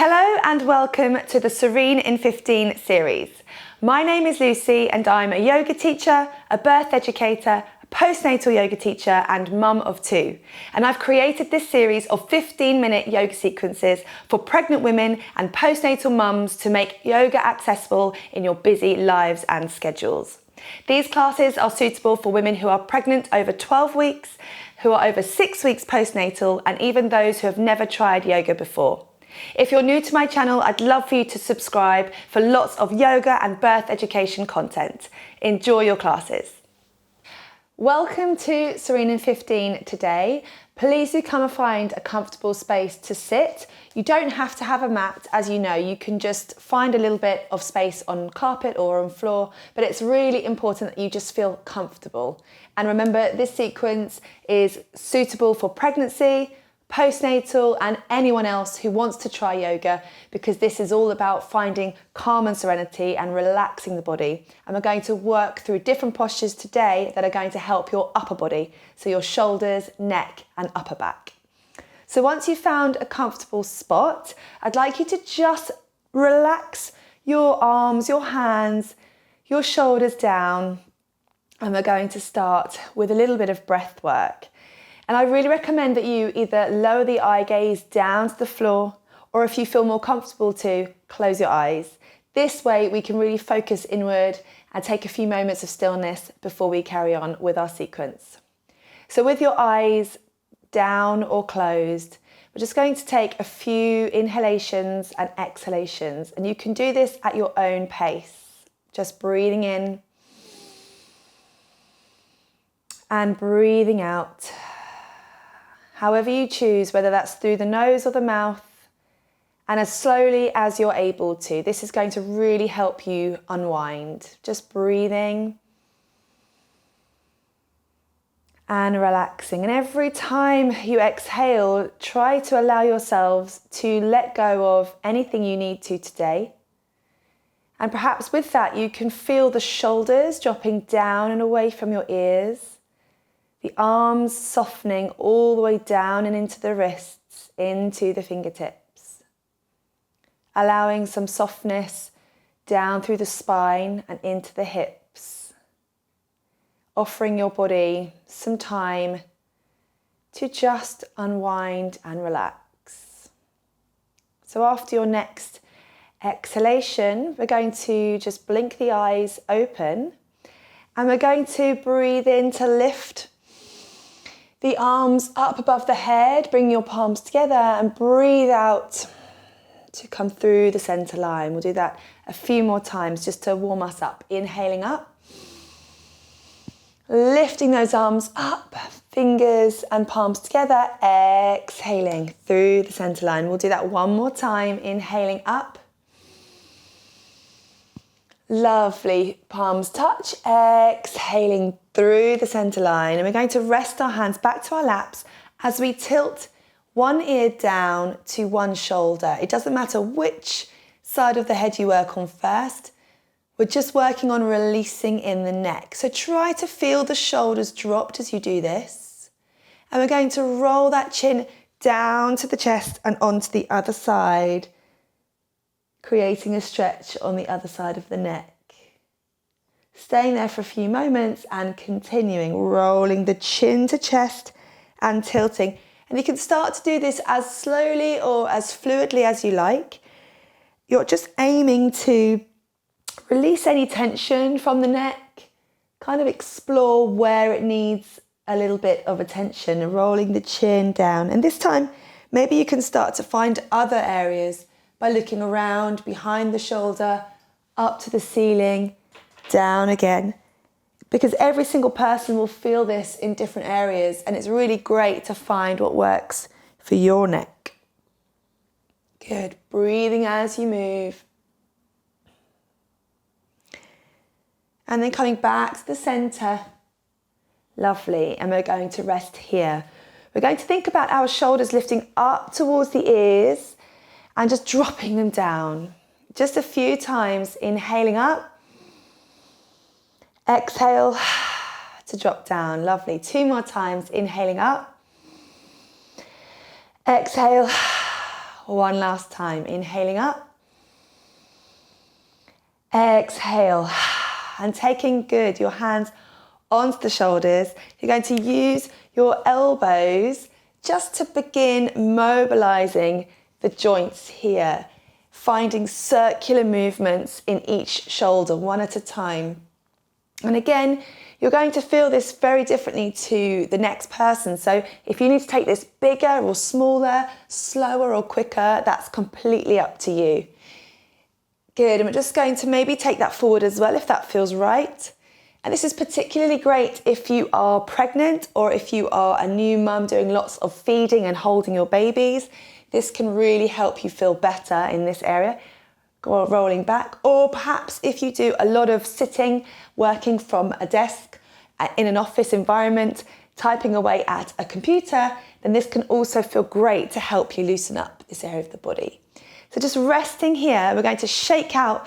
Hello and welcome to the Serene in 15 series. My name is Lucy and I'm a yoga teacher, a birth educator, a postnatal yoga teacher and mum of two. And I've created this series of 15-minute yoga sequences for pregnant women and postnatal mums to make yoga accessible in your busy lives and schedules. These classes are suitable for women who are pregnant over 12 weeks, who are over 6 weeks postnatal, and even those who have never tried yoga before. If you're new to my channel, I'd love for you to subscribe for lots of yoga and birth education content. Enjoy your classes. Welcome to Serene in 15 today. Please do come and find a comfortable space to sit. You don't have to have a mat, as you know, you can just find a little bit of space on carpet or on floor, but it's really important that you just feel comfortable. And remember, this sequence is suitable for pregnancy, postnatal and anyone else who wants to try yoga, because this is all about finding calm and serenity and relaxing the body. And we're going to work through different postures today that are going to help your upper body, so your shoulders, neck and upper back. So once you've found a comfortable spot, I'd like you to just relax your arms, your hands, your shoulders down, and we're going to start with a little bit of breath work. And I really recommend that you either lower the eye gaze down to the floor, or if you feel more comfortable to, close your eyes. This way we can really focus inward and take a few moments of stillness before we carry on with our sequence. So with your eyes down or closed, we're just going to take a few inhalations and exhalations, and you can do this at your own pace. Just breathing in and breathing out. However you choose, whether that's through the nose or the mouth, and as slowly as you're able to. This is going to really help you unwind. Just breathing and relaxing. And every time you exhale, try to allow yourselves to let go of anything you need to today. And perhaps with that, you can feel the shoulders dropping down and away from your ears. The arms softening all the way down and into the wrists, into the fingertips. Allowing some softness down through the spine and into the hips. Offering your body some time to just unwind and relax. So after your next exhalation, we're going to just blink the eyes open, and we're going to breathe in to lift the arms up above the head, bring your palms together and breathe out to come through the center line. We'll do that a few more times just to warm us up. Inhaling up, lifting those arms up, fingers and palms together, exhaling through the center line. We'll do that one more time, inhaling up. Lovely, palms touch, exhaling through the center line. And we're going to rest our hands back to our laps as we tilt one ear down to one shoulder. It doesn't matter which side of the head you work on first. We're just working on releasing in the neck. So try to feel the shoulders dropped as you do this. And we're going to roll that chin down to the chest and onto the other side, creating a stretch on the other side of the neck. Staying there for a few moments and continuing, rolling the chin to chest and tilting. And you can start to do this as slowly or as fluidly as you like. You're just aiming to release any tension from the neck, kind of explore where it needs a little bit of attention, rolling the chin down. And this time, maybe you can start to find other areas by looking around, behind the shoulder, up to the ceiling, down again. Because every single person will feel this in different areas, and it's really great to find what works for your neck. Good, breathing as you move. And then coming back to the center. Lovely, and we're going to rest here. We're going to think about our shoulders lifting up towards the ears, and just dropping them down. Just a few times, inhaling up. Exhale to drop down. Lovely. 2 more times, inhaling up. Exhale. One last time, inhaling up. Exhale. And taking your hands onto the shoulders. You're going to use your elbows just to begin mobilizing the joints here, finding circular movements in each shoulder, one at a time. And again, you're going to feel this very differently to the next person. So if you need to take this bigger or smaller, slower or quicker, that's completely up to you. Good, and we're just going to maybe take that forward as well if that feels right. And this is particularly great if you are pregnant or if you are a new mum doing lots of feeding and holding your babies. This can really help you feel better in this area. Or rolling back, or perhaps if you do a lot of sitting, working from a desk in an office environment, typing away at a computer, then this can also feel great to help you loosen up this area of the body. So just resting here, we're going to shake out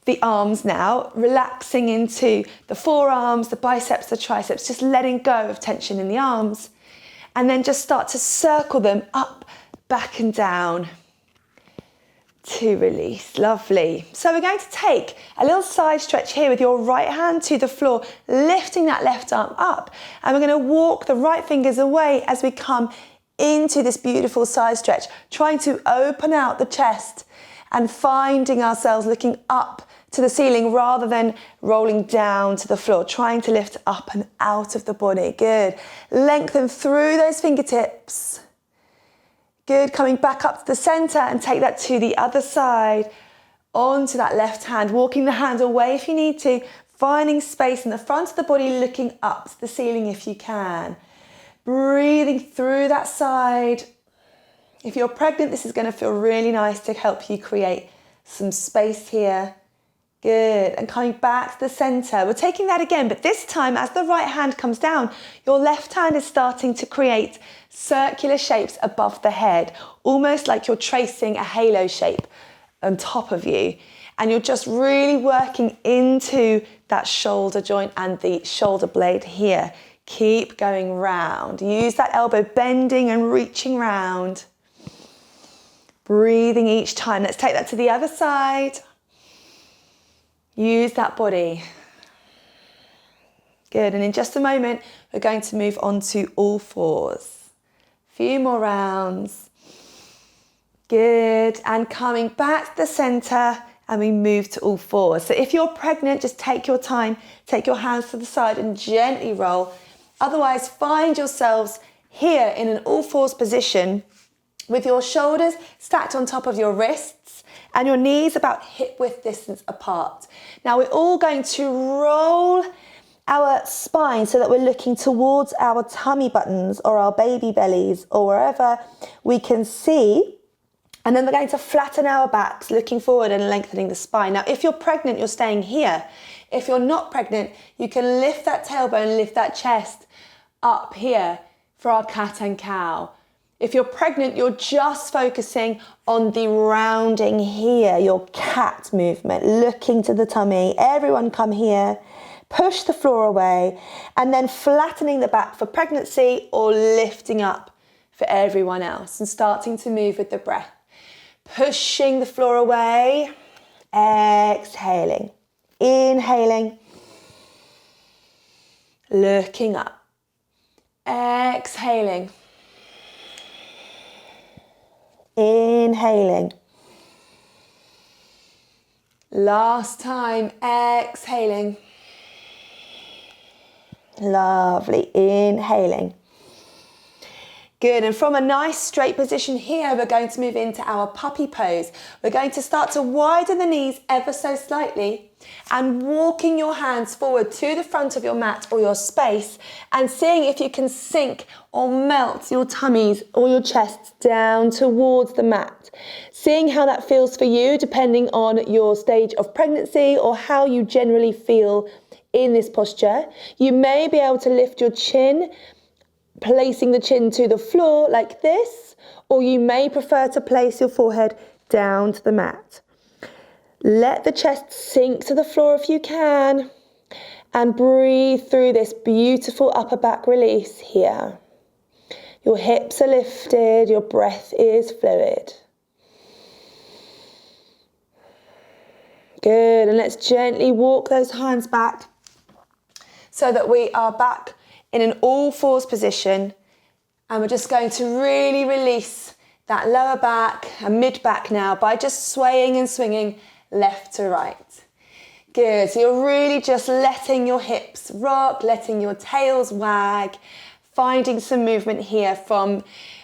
the arms now, relaxing into the forearms, the biceps, the triceps, just letting go of tension in the arms, and then just start to circle them up, back and down. To release, lovely. So we're going to take a little side stretch here with your right hand to the floor, lifting that left arm up. And we're going to walk the right fingers away as we come into this beautiful side stretch, trying to open out the chest and finding ourselves looking up to the ceiling rather than rolling down to the floor, trying to lift up and out of the body. Good. Lengthen through those fingertips. Good, coming back up to the center and take that to the other side, onto that left hand, walking the hand away if you need to, finding space in the front of the body, looking up to the ceiling if you can. Breathing through that side. If you're pregnant, this is going to feel really nice to help you create some space here. Good, and coming back to the center. We're taking that again, but this time as the right hand comes down, your left hand is starting to create circular shapes above the head, almost like you're tracing a halo shape on top of you. And you're just really working into that shoulder joint and the shoulder blade here. Keep going round. Use that elbow bending and reaching round. Breathing each time. Let's take that to the other side. Use that body. Good, and in just a moment, we're going to move on to all fours. Few more rounds. Good, and coming back to the center, and we move to all fours. So if you're pregnant, just take your time, take your hands to the side and gently roll. Otherwise, find yourselves here in an all fours position with your shoulders stacked on top of your wrists and your knees about hip width distance apart. Now we're all going to roll our spine so that we're looking towards our tummy buttons or our baby bellies or wherever we can see. And then we're going to flatten our backs, looking forward and lengthening the spine. Now, if you're pregnant, you're staying here. If you're not pregnant, you can lift that tailbone, lift that chest up here for our cat and cow. If you're pregnant, you're just focusing on the rounding here, your cat movement, looking to the tummy. Everyone come here, push the floor away, and then flattening the back for pregnancy or lifting up for everyone else and starting to move with the breath. Pushing the floor away, exhaling, inhaling, looking up, exhaling, inhaling. Last time, exhaling. Lovely, inhaling. Good, and from a nice straight position here, we're going to move into our puppy pose. We're going to start to widen the knees ever so slightly and walking your hands forward to the front of your mat or your space and seeing if you can sink or melt your tummies or your chests down towards the mat. Seeing how that feels for you depending on your stage of pregnancy or how you generally feel in this posture. You may be able to lift your chin, placing the chin to the floor like this, or you may prefer to place your forehead down to the mat. Let the chest sink to the floor if you can, and breathe through this beautiful upper back release here. Your hips are lifted, your breath is fluid. Good, and let's gently walk those hands back so that we are back in an all fours position, and we're just going to really release that lower back and mid back now by just swaying and swinging left to right. Good, so you're really just letting your hips rock, letting your tails wag, finding some movement here from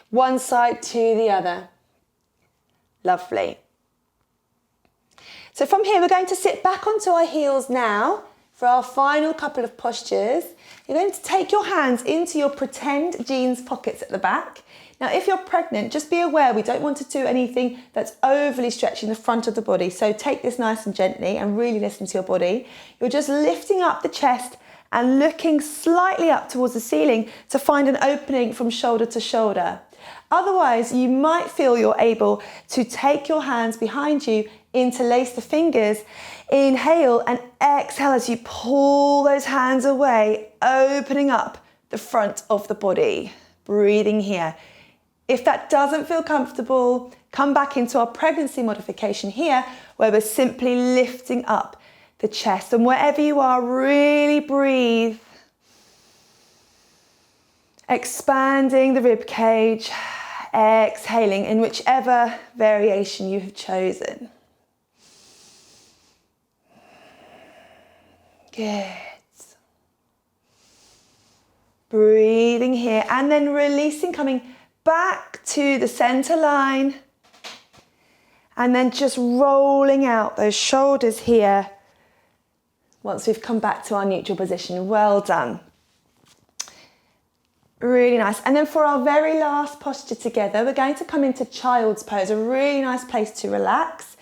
one side to the other. Lovely. So from here, we're going to sit back onto our heels now for our final couple of postures. You're going to take your hands into your pretend jeans pockets at the back. Now, if you're pregnant, just be aware we don't want to do anything that's overly stretching the front of the body. So take this nice and gently and really listen to your body. You're just lifting up the chest and looking slightly up towards the ceiling to find an opening from shoulder to shoulder. Otherwise, you might feel you're able to take your hands behind you, interlace the fingers, inhale and exhale as you pull those hands away, opening up the front of the body. Breathing here. If that doesn't feel comfortable, come back into our pregnancy modification here, where we're simply lifting up the chest. And wherever you are, really breathe. Expanding the rib cage, exhaling in whichever variation you have chosen. Good. Breathing here and then releasing, coming back to the center line. And then just rolling out those shoulders here once we've come back to our neutral position. Well done. Really nice. And then for our very last posture together, we're going to come into child's pose, a really nice place to relax.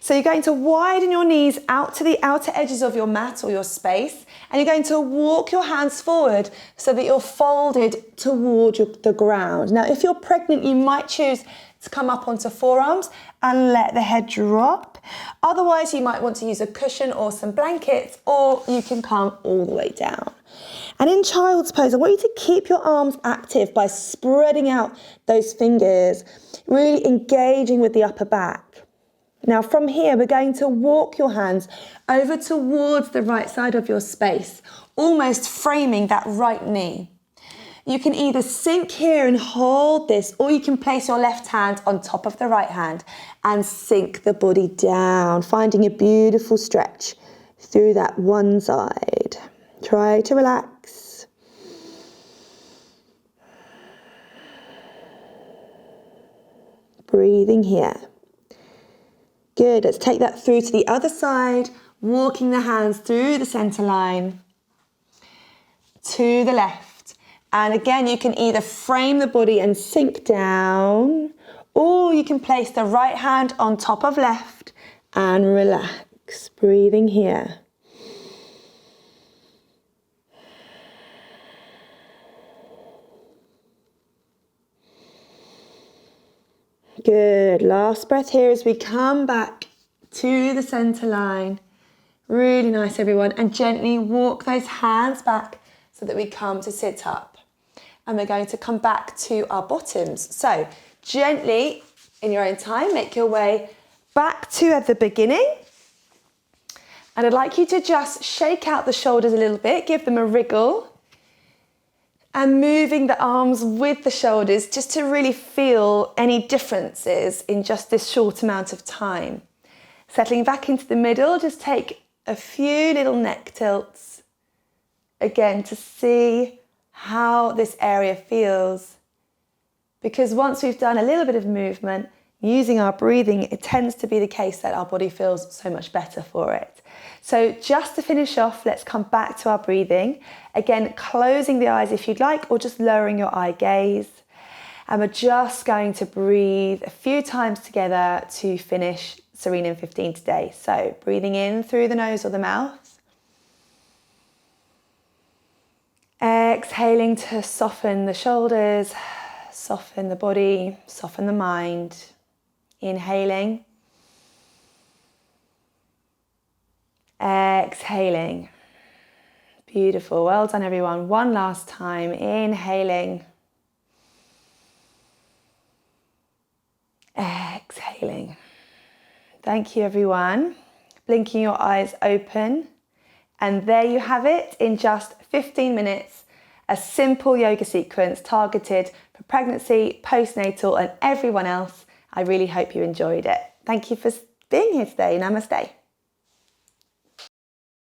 So you're going to widen your knees out to the outer edges of your mat or your space, and you're going to walk your hands forward so that you're folded toward the ground. Now, if you're pregnant, you might choose to come up onto forearms and let the head drop. Otherwise, you might want to use a cushion or some blankets, or you can come all the way down. And in child's pose, I want you to keep your arms active by spreading out those fingers, really engaging with the upper back. Now from here, we're going to walk your hands over towards the right side of your space, almost framing that right knee. You can either sink here and hold this, or you can place your left hand on top of the right hand and sink the body down, finding a beautiful stretch through that one side. Try to relax. Breathing here. Good, let's take that through to the other side, walking the hands through the center line to the left. And again, you can either frame the body and sink down, or you can place the right hand on top of left and relax, breathing here. Good, last breath here as we come back to the center line. Really nice, everyone. And gently walk those hands back so that we come to sit up. And we're going to come back to our bottoms. So gently, in your own time, make your way back to at the beginning. And I'd like you to just shake out the shoulders a little bit, give them a wriggle. And moving the arms with the shoulders just to really feel any differences in just this short amount of time. Settling back into the middle, just take a few little neck tilts. Again, to see how this area feels. Because once we've done a little bit of movement, using our breathing, it tends to be the case that our body feels so much better for it. So just to finish off, let's come back to our breathing. Again, closing the eyes if you'd like, or just lowering your eye gaze. And we're just going to breathe a few times together to finish Serene in 15 today. So breathing in through the nose or the mouth. Exhaling to soften the shoulders, soften the body, soften the mind. Inhaling. Exhaling. Beautiful. Well done, everyone. One last time. Inhaling. Exhaling. Thank you, everyone. blinking your eyes open. And there you have it in just 15 minutes, a simple yoga sequence targeted for pregnancy, postnatal and everyone else. I really hope you enjoyed it. Thank you for being here today. Namaste.